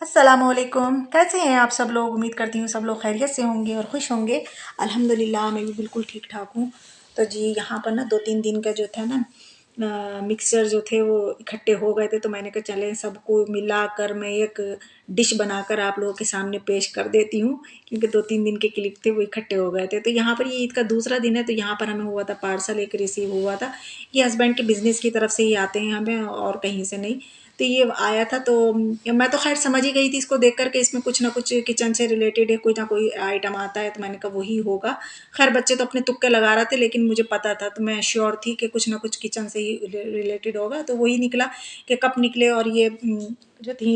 अस्सलामुअलैकुम। कैसे हैं आप सब लोग? उम्मीद करती हूँ सब लोग खैरियत से होंगे और खुश होंगे। अल्हम्दुलिल्लाह मैं भी बिल्कुल ठीक ठाक हूँ। तो जी यहाँ पर ना 2-3 दिन का जो था ना मिक्सचर जो थे वो इकट्ठे हो गए थे, तो मैंने कहा चलें सबको मिलाकर मैं एक डिश बनाकर आप लोगों के सामने पेश कर देती हूँ, क्योंकि 2-3 दिन के क्लिप थे वो इकट्ठे हो गए थे। तो यहाँ पर ये ईद का दूसरा दिन है, तो यहाँ पर हमें हुआ था पार्सल एक रिसीव हुआ था। ये हस्बैंड के बिज़नेस की तरफ से ही आते हैं हमें और कहीं से नहीं। तो ये आया था, तो मैं तो खैर समझ ही गई थी इसको देख कर के इसमें कुछ ना कुछ किचन से रिलेटेड है, कोई ना कोई आइटम आता है, तो मैंने कहा वही होगा। खैर बच्चे तो अपने तुक्के लगा रहे थे, लेकिन मुझे पता था, तो मैं श्योर थी कि कुछ ना कुछ किचन से ही रिलेटेड होगा। तो वही निकला कि कप निकले और ये जो थी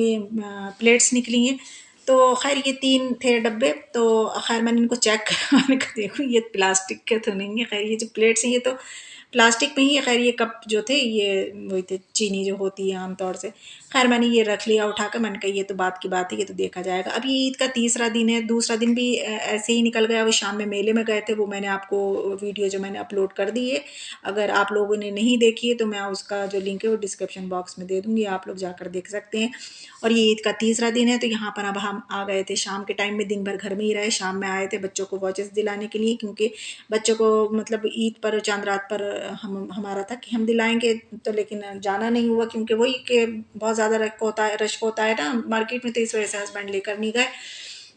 प्लेट्स निकली हैं। तो खैर ये 3 थे डब्बे, तो खैर मैंने इनको चेक करा। मैंने कहा देखो ये प्लास्टिक के तो नहीं है, खैर ये जो प्लेट्स हैं ये तो प्लास्टिक में ही है। खैर ये कप जो थे ये वही थे, चीनी जो होती है आमतौर से। खैर मैंने ये रख लिया उठाकर, मैंने कहा ये तो बात की बात है, ये तो देखा जाएगा। अब ये ईद का तीसरा दिन है, दूसरा दिन भी ऐसे ही निकल गया। वो शाम में मेले में गए थे, वो मैंने आपको वीडियो जो मैंने अपलोड कर दी है, अगर आप लोगों ने नहीं देखी है तो मैं उसका जो लिंक है वो डिस्क्रिप्शन बॉक्स में दे दूँगी, आप लोग जाकर देख सकते हैं। और ये ईद का तीसरा दिन है, तो यहाँ पर अब हम आ गए थे शाम के टाइम में। दिन भर घर में ही रहे, शाम में आए थे बच्चों को वॉचेस दिलाने के लिए, क्योंकि बच्चों को मतलब ईद पर चांद रात पर हम हमारा था कि हम दिलाएंगे, तो लेकिन जाना नहीं हुआ, क्योंकि वही कि बहुत ज़्यादा रश होता है ना मार्केट में, तो इस वजह से हस्बैंड लेकर नहीं गए।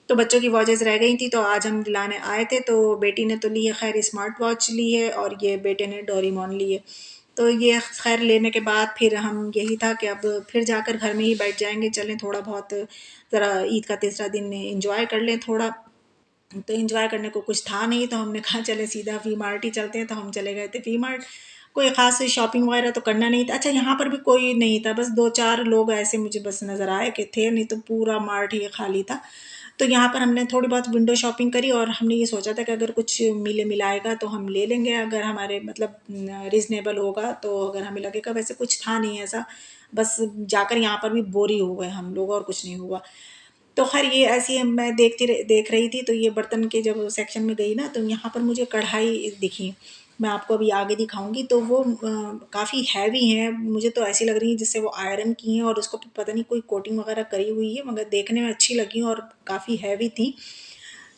तो बच्चों की वॉचेस रह गई थी, तो आज हम दिलाने आए थे। तो बेटी ने तो ली है खैर स्मार्ट वॉच ली है, और ये बेटे ने डोरेमोन ली है। तो ये खैर लेने के बाद फिर हम यही था कि अब फिर जाकर घर में ही बैठ जाएंगे, चलें थोड़ा बहुत ज़रा ईद का तीसरा दिन इंजॉय कर लें थोड़ा। तो इंजॉय करने को कुछ था नहीं, तो हमने कहा चले सीधा वी मार्ट ही चलते हैं, तो हम चले गए थे वी मार्ट। कोई ख़ास शॉपिंग वगैरह तो करना नहीं था। अच्छा यहाँ पर भी कोई नहीं था, बस 2-4 लोग ऐसे मुझे बस नज़र आए कि थे, नहीं तो पूरा मार्ट ही खाली था। तो यहाँ पर हमने थोड़ी बहुत विंडो शॉपिंग करी, और हमने ये सोचा था कि अगर कुछ मिले मिलाएगा तो हम ले लेंगे, अगर हमारे मतलब रिजनेबल होगा, तो अगर हमें लगेगा। वैसे कुछ था नहीं ऐसा, बस जाकर यहाँ पर भी बोर ही हो गए हम लोग, और कुछ नहीं हुआ। तो खैर ये ऐसी है, मैं देख रही थी, तो ये बर्तन के जब सेक्शन में गई ना, तो यहाँ पर मुझे कढ़ाई दिखी। मैं आपको अभी आगे दिखाऊंगी, तो वो काफ़ी हैवी हैं, मुझे तो ऐसी लग रही है जैसे वो आयरन की हैं, और उसको पता नहीं कोई कोटिंग वगैरह करी हुई है, मगर देखने में अच्छी लगी और काफ़ी हैवी थी।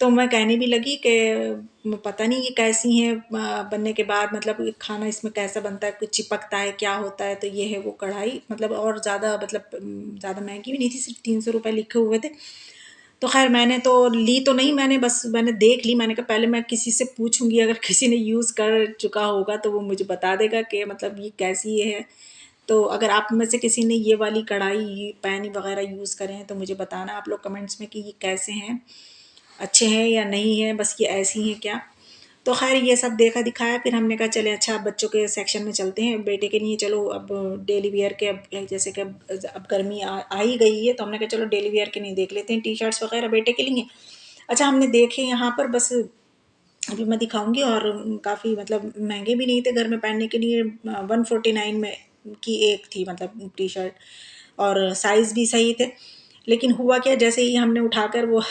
तो मैं कहने भी लगी कि पता नहीं ये कैसी हैं बनने के बाद, मतलब खाना इसमें कैसा बनता है, कुछ चिपकता है, क्या होता है। तो ये है वो कढ़ाई, मतलब और ज़्यादा मतलब ज़्यादा महंगी भी नहीं थी, सिर्फ 300 रुपये लिखे हुए थे। तो खैर मैंने तो ली तो नहीं, मैंने बस मैंने देख ली। मैंने कहा पहले मैं किसी से पूछूंगी, अगर किसी ने यूज़ कर चुका होगा तो वो मुझे बता देगा कि मतलब ये कैसी है। तो अगर आप में से किसी ने ये वाली कढ़ाई पैन वगैरह यूज़ करे हैं तो मुझे बताना आप लोग कमेंट्स में कि ये कैसे हैं, अच्छे हैं या नहीं हैं, बस ये ऐसी हैं क्या। तो खैर ये सब देखा दिखाया, फिर हमने कहा चले अच्छा बच्चों के सेक्शन में चलते हैं। बेटे के लिए चलो अब डेली वियर के, अब जैसे कि अब गर्मी आ ही गई है, तो हमने कहा चलो डेली वियर के नहीं देख लेते हैं, टी शर्ट्स वगैरह बेटे के लिए। अच्छा हमने देखे यहाँ पर, बस अभी मैं दिखाऊंगी, और काफ़ी मतलब महंगे भी नहीं थे घर में पहनने के लिए। 149 में की एक थी मतलब टी शर्ट, और साइज़ भी सही थे। लेकिन हुआ क्या, जैसे ही हमने उठाकर वो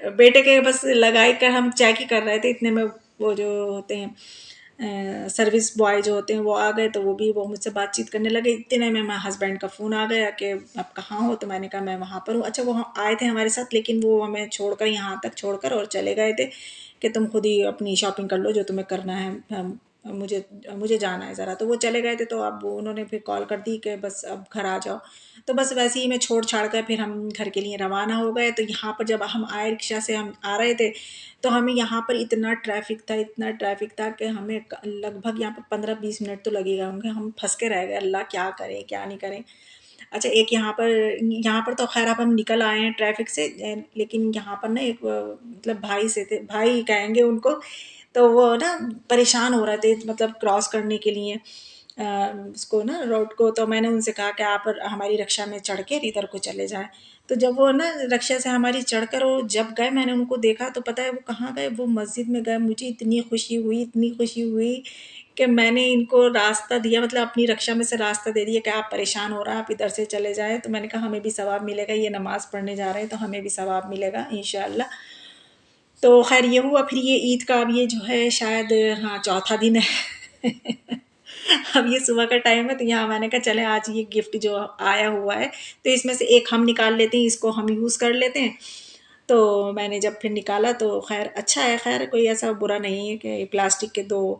बेटे के बस लगाई कर हम चेक ही कर रहे थे, इतने में वो जो होते हैं सर्विस बॉय जो होते हैं वो आ गए, तो वो मुझसे बातचीत करने लगे। इतने में मेरे हस्बैंड का फ़ोन आ गया कि आप कहाँ हो, तो मैंने कहा मैं वहाँ पर हूँ। अच्छा वो आए थे हमारे साथ, लेकिन वो हमें छोड़कर यहाँ तक छोड़कर और चले गए थे कि तुम खुद ही अपनी शॉपिंग कर लो जो तुम्हें करना है, मुझे मुझे जाना है ज़रा। तो वो चले गए थे, तो अब उन्होंने फिर कॉल कर दी कि बस अब घर आ जाओ। तो बस वैसे ही मैं छोड़ छाड़ कर फिर हम घर के लिए रवाना हो गए। तो यहाँ पर जब हम आए, रिक्शा से हम आ रहे थे, तो हमें यहाँ पर इतना ट्रैफिक था कि हमें लगभग यहाँ पर 15-20 मिनट तो लगेगा होंगे। हम फंस के रह गए, अल्लाह क्या करें क्या नहीं करें। अच्छा एक यहाँ पर तो खैर अब हम निकल आए हैं ट्रैफिक से, लेकिन यहाँ पर ना एक मतलब भाई से थे, भाई कहेंगे उनको, तो वो ना परेशान हो रहे थे मतलब क्रॉस करने के लिए उसको ना रोड को। तो मैंने उनसे कहा कि आप हमारी रिक्शा में चढ़ के इधर को चले जाएं। तो जब वो ना रिक्शा से हमारी चढ़कर वो जब गए, मैंने उनको देखा, तो पता है वो कहाँ गए, वो मस्जिद में गए। मुझे इतनी खुशी हुई कि मैंने इनको रास्ता दिया, मतलब अपनी रिक्शा में से रास्ता दे दिया कि आप परेशान हो रहा है, आप इधर से चले जाएं। तो मैंने कहा हमें भी सवाब मिलेगा, ये नमाज़ पढ़ने जा रहे हैं तो हमें भी सवाब मिलेगा इंशाअल्लाह। तो खैर ये हुआ। फिर ये ईद का अब ये जो है शायद हाँ चौथा दिन है। अब ये सुबह का टाइम है तो यहाँ मैंने कहा चले आज ये गिफ्ट जो आया हुआ है तो इसमें से एक हम निकाल लेते हैं, इसको हम यूज़ कर लेते हैं। तो मैंने जब फिर निकाला तो खैर अच्छा है, खैर कोई ऐसा बुरा नहीं है कि प्लास्टिक के 2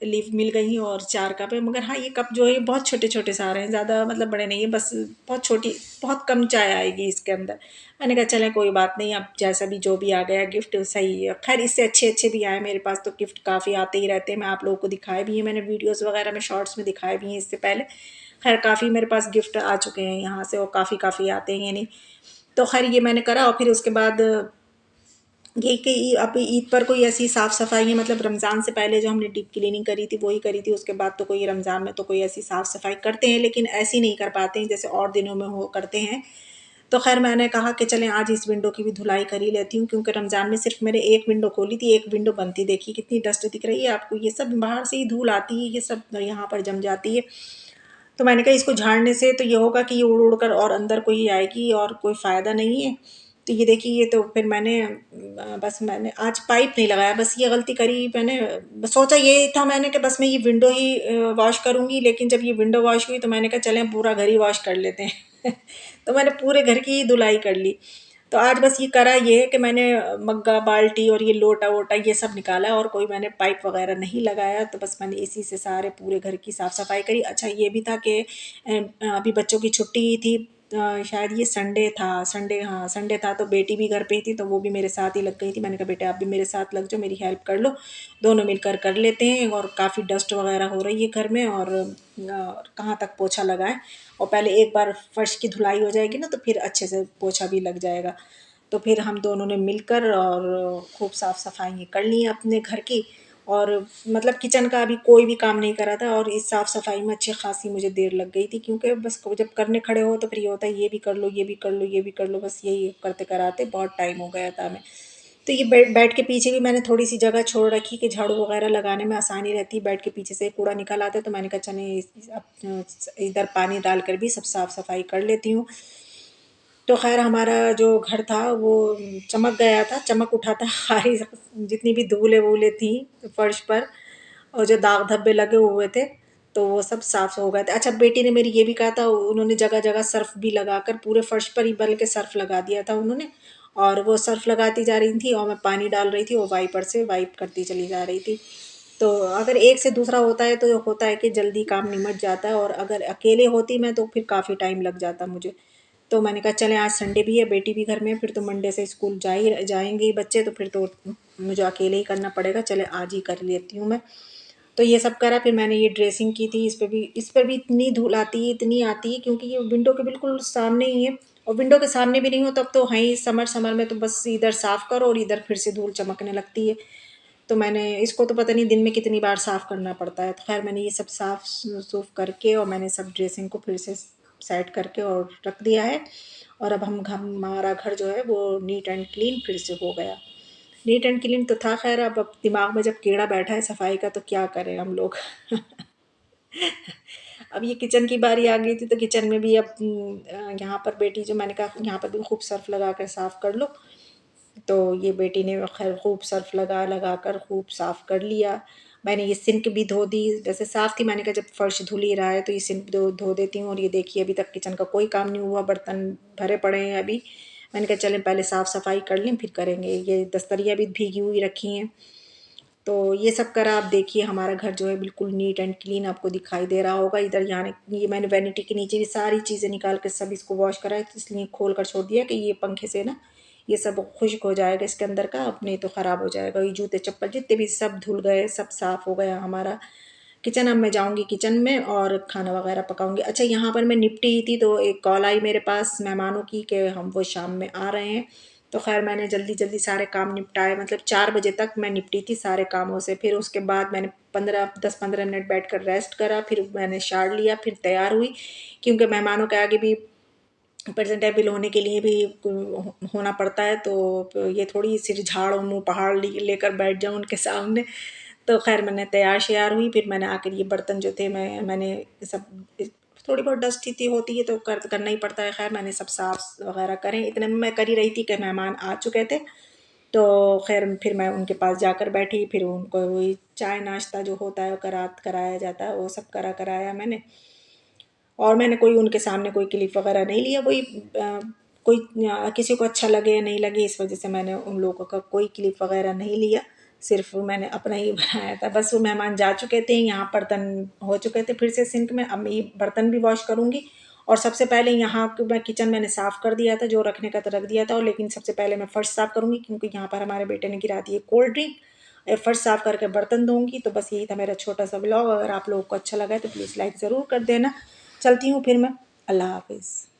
लीफ मिल गई और 4 कप है। मगर हाँ, ये कप जो है बहुत छोटे-छोटे सारे हैं, ज़्यादा मतलब बड़े नहीं है, बस बहुत छोटी, बहुत कम चाय आएगी इसके अंदर। मैंने कहा चलें कोई बात नहीं, अब जैसा भी जो भी आ गया गिफ्ट सही है। खैर इससे अच्छे-अच्छे भी आए मेरे पास, तो गिफ्ट काफ़ी आते ही रहते हैं। मैं आप लोगों को दिखाए भी हैं, मैंने वीडियोज़ वगैरह में शॉर्ट्स में दिखाए भी हैं इससे पहले। खैर काफ़ी मेरे पास गिफ्ट आ चुके हैं यहाँ से और काफ़ी आते हैं यानी। तो खैर ये मैंने करा और फिर उसके बाद ये कि अब ईद पर कोई ऐसी साफ़ सफाई है, मतलब रमज़ान से पहले जो हमने डीप क्लीनिंग करी थी वही करी थी। उसके बाद तो कोई रमज़ान में तो कोई ऐसी साफ़ सफाई करते हैं लेकिन ऐसी नहीं कर पाते हैं जैसे और दिनों में हो करते हैं। तो खैर मैंने कहा कि चलें आज इस विंडो की भी धुलाई कर ही लेती हूँ, क्योंकि रमज़ान में सिर्फ मैंने एक विंडो खोली थी, एक विंडो बंद थी। देखिए कितनी डस्ट दिख रही है आपको, ये सब बाहर से ही धूल आती है, ये सब यहाँ पर जम जाती है। तो मैंने कहा इसको झाड़ने से तो ये होगा कि ये उड़ उड़ कर और अंदर को ही आएगी और कोई फ़ायदा नहीं है। तो ये देखिए, ये तो फिर मैंने बस मैंने आज पाइप नहीं लगाया, बस ये गलती करी मैंने। सोचा ये था मैंने कि बस मैं ये विंडो ही वॉश करूँगी, लेकिन जब ये विंडो वॉश हुई तो मैंने कहा चलें पूरा घर ही वॉश कर लेते हैं। तो मैंने पूरे घर की ही धुलाई कर ली। तो आज बस ये करा ये है कि मैंने मग्गा, बाल्टी और ये लोटा-वोटा ये सब निकाला और कोई मैंने पाइप वगैरह नहीं लगाया। तो बस मैंने इसी से सारे पूरे घर की साफ़-सफ़ाई करी। अच्छा ये भी था कि अभी बच्चों की छुट्टी ही थी, शायद ये संडे था, संडे, हाँ, संडे था तो बेटी भी घर पे ही थी तो वो भी मेरे साथ ही लग गई थी। मैंने कहा बेटा आप भी मेरे साथ लग जाओ, मेरी हेल्प कर लो, दोनों मिलकर कर लेते हैं। और काफ़ी डस्ट वगैरह हो रही है घर में और कहाँ तक पोछा लगाएँ। और पहले एक बार फर्श की धुलाई हो जाएगी ना तो फिर अच्छे से पोछा भी लग जाएगा। तो फिर हम दोनों ने मिलकर और खूब साफ़ सफाई कर ली अपने घर की। और मतलब किचन का अभी कोई भी काम नहीं करा था और इस साफ़ सफाई में अच्छी खासी मुझे देर लग गई थी, क्योंकि बस जब करने खड़े हो तो फिर ये होता है ये भी कर लो, ये भी कर लो, ये भी कर लो, बस यही करते कराते बहुत टाइम हो गया था हमें। तो ये बेड के पीछे भी मैंने थोड़ी सी जगह छोड़ रखी कि झाड़ू वगैरह लगाने में आसानी रहती है। बेड के पीछे से कूड़ा निकल आता है तो मैंने कहा चले इधर पानी डाल कर भी सब साफ़ सफाई कर लेती हूँ। तो खैर हमारा जो घर था वो चमक गया था, चमक उठा था। सारी जितनी भी धूलें-वूलें थी फर्श पर और जो दाग धब्बे लगे हुए थे, तो वो सब साफ़ हो गए थे। अच्छा बेटी ने मेरी ये भी कहा था, उन्होंने जगह-जगह सर्फ़ भी लगाकर पूरे फर्श पर ही बल्कि सर्फ़ लगा दिया था उन्होंने। और वो सर्फ़ लगाती जा रही थी और मैं पानी डाल रही थी और वाइपर से वाइप करती चली जा रही थी। तो अगर एक से दूसरा होता है तो होता है कि जल्दी काम निमट जाता है, और अगर अकेले होती मैं तो फिर काफ़ी टाइम लग जाता मुझे। तो मैंने कहा चलें आज संडे भी है, बेटी भी घर में है, फिर तो मंडे से स्कूल जाएंगे ही बच्चे, तो फिर तो मुझे अकेले ही करना पड़ेगा, चले आज ही कर लेती हूँ मैं। तो ये सब करा, फिर मैंने ये ड्रेसिंग की थी, इस पर भी इतनी धूल आती है, इतनी आती है, क्योंकि ये विंडो के बिल्कुल सामने ही है। और विंडो के सामने भी नहीं हो तब तो है ही, समर समर में तो बस इधर साफ़ करो और इधर फिर से धूल चमकने लगती है। तो मैंने इसको तो पता नहीं दिन में कितनी बार साफ़ करना पड़ता है। तो खैर मैंने ये सब साफ़ सूफ़ करके और मैंने सब ड्रेसिंग को फिर से सेट करके और रख दिया है। और अब हमारा घर जो है वो नीट एंड क्लीन फिर से हो गया। नीट एंड क्लीन तो था, खैर अब दिमाग में जब कीड़ा बैठा है सफाई का तो क्या करें हम लोग। अब ये किचन की बारी आ गई थी तो किचन में भी अब यहाँ पर बेटी जो, मैंने कहा यहाँ पर भी खूब सर्फ लगा कर साफ़ कर लो। तो ये बेटी ने खैर खूब सर्फ लगा लगा कर खूब साफ़ कर लिया। मैंने ये सिंक भी धो दी, जैसे साफ़ थी मैंने कहा जब फर्श धुल ही रहा है तो ये सिंक धो धो देती हूँ। और ये देखिए अभी तक किचन का कोई काम नहीं हुआ, बर्तन भरे पड़े हैं अभी। मैंने कहा चलें पहले साफ़ सफाई कर लें फिर करेंगे। ये दस्तरियाँ भी भीगी हुई रखी हैं। तो ये सब करा, आप देखिए हमारा घर जो है बिल्कुल नीट एंड क्लीन आपको दिखाई दे रहा होगा। इधर यहाँ ये मैंने वैनिटी के नीचे भी सारी चीज़ें निकाल के सब इसको वॉश करा है, तो इसलिए खोल कर छोड़ दिया कि ये पंखे से ना ये सब खुश्क हो जाएगा इसके अंदर का, अब नहीं तो ख़राब हो जाएगा। ये जूते चप्पल जितने भी सब धुल गए, सब साफ़ हो गया हमारा किचन। अब मैं जाऊँगी किचन में और खाना वगैरह पकाऊँगी। अच्छा यहाँ पर मैं निपटी ही थी तो एक कॉल आई मेरे पास मेहमानों की कि हम वो शाम में आ रहे हैं। तो खैर मैंने जल्दी-जल्दी सारे काम निपटाए, मतलब 4 बजे तक मैं निपटी थी सारे कामों से। फिर उसके बाद मैंने 10-15 मिनट बैठकर रेस्ट करा, फिर मैंने शावर लिया, फिर तैयार हुई, क्योंकि मेहमानों के आगे भी प्रेज़ेंटेबल होने के लिए भी होना पड़ता है। तो ये थोड़ी सिर झाड़ और मुँह पहाड़ लेकर बैठ जाऊँ उनके सामने। तो खैर मैंने तैयार-श्यार हुई, फिर मैंने आकर ये बर्तन जो थे मैंने सब थोड़ी बहुत डस्ट थी होती है तो करना ही पड़ता है। खैर मैंने सब साफ़ वगैरह करे, इतने में मैं कर ही रही थी कि मेहमान आ चुके थे। तो खैर फिर मैं उनके पास जाकर बैठी, फिर उनको वही चाय नाश्ता जो होता है कराया जाता है, वो सब कराया मैंने। और मैंने कोई उनके सामने कोई क्लिप वगैरह नहीं लिया, कोई किसी को अच्छा लगे या नहीं लगे इस वजह से मैंने उन लोगों का कोई क्लिप वगैरह नहीं लिया, सिर्फ मैंने अपना ही बनाया था। बस वो मेहमान जा चुके थे, यहाँ बर्तन हो चुके थे फिर से सिंक में, अब ये बर्तन भी वॉश करूँगी। और सबसे पहले यहाँ मैं किचन मैंने साफ़ कर दिया था, जो रखने का तो रख दिया था, और लेकिन सबसे पहले मैं फ़र्श साफ़ करूँगी क्योंकि यहाँ पर हमारे बेटे ने गिरा दी है कोल्ड ड्रिंक। फ़र्श साफ़ करके बर्तन धोऊँगी। तो बस यही था मेरा छोटा सा व्लॉग। अगर आप लोगों को अच्छा लगा है तो प्लीज़ लाइक ज़रूर कर देना। चलती हूँ फिर मैं। अल्लाह हाफ़िज़।